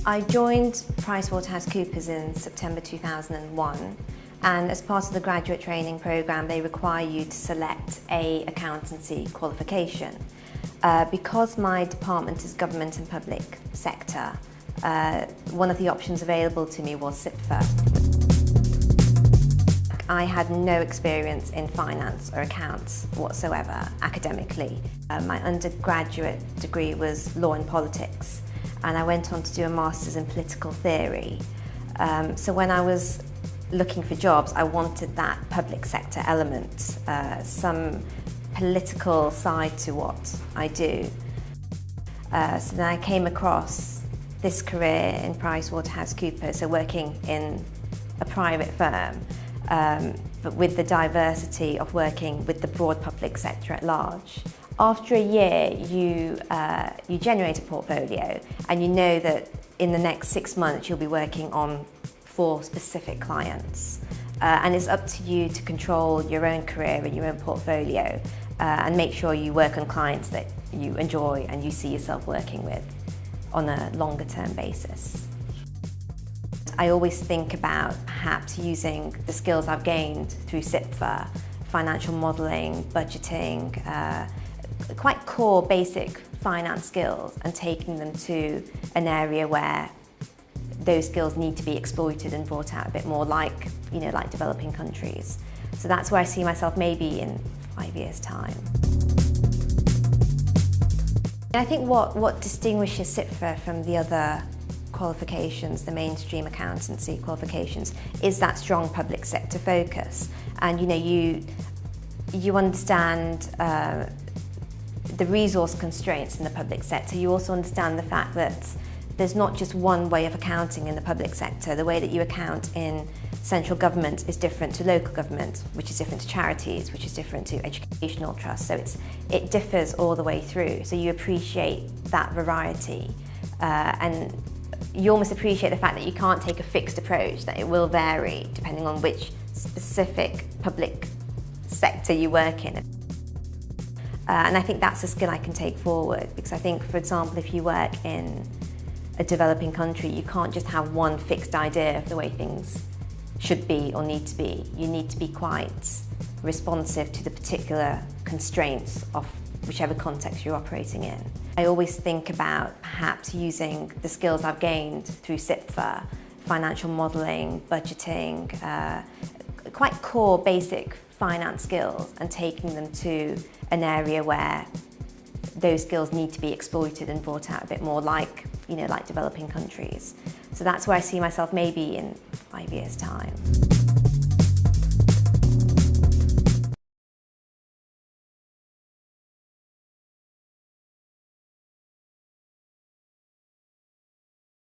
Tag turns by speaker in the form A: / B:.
A: I joined PricewaterhouseCoopers in September 2001, and as part of the graduate training programme they require you to select a accountancy qualification. Because my department is government and public sector, one of the options available to me was CIPFA. I had no experience in finance or accounts whatsoever academically. My undergraduate degree was law and politics, and I went on to do a master's in political theory. So when I was looking for jobs, I wanted that public sector element, some political side to what I do. So then I came across this career in PricewaterhouseCoopers, so working in a private firm, but with the diversity of working with the broad public sector at large. After a year, you generate a portfolio, and you know that in the next 6 months you'll be working on 4 specific clients. And it's up to you to control your own career and your own portfolio and make sure you work on clients that you enjoy and you see yourself working with on a longer term basis. I always think about perhaps using the skills I've gained through CIPFA, financial modelling, budgeting, quite core basic finance skills, and taking them to an area where those skills need to be exploited and brought out a bit more, like developing countries. So that's where I see myself maybe in 5 years' time. I think what distinguishes CIPFA from the other qualifications, the mainstream accountancy qualifications, is that strong public sector focus. And you understand the resource constraints in the public sector. You also understand the fact that there's not just one way of accounting in the public sector. The way that you account in central government is different to local government, which is different to charities, which is different to educational trusts. So it differs all the way through. So you appreciate that variety, and you almost appreciate the fact that you can't take a fixed approach, that it will vary depending on which specific public sector you work in. And I think that's a skill I can take forward, because I think, for example, if you work in a developing country, you can't just have one fixed idea of the way things should be or need to be. You need to be quite responsive to the particular constraints of whichever context you're operating in. I always think about perhaps using the skills I've gained through CIPFA, financial modelling, budgeting, quite core basic finance skills, and taking them to an area where those skills need to be exploited and brought out a bit more, like developing countries. So that's where I see myself maybe in 5 years' time.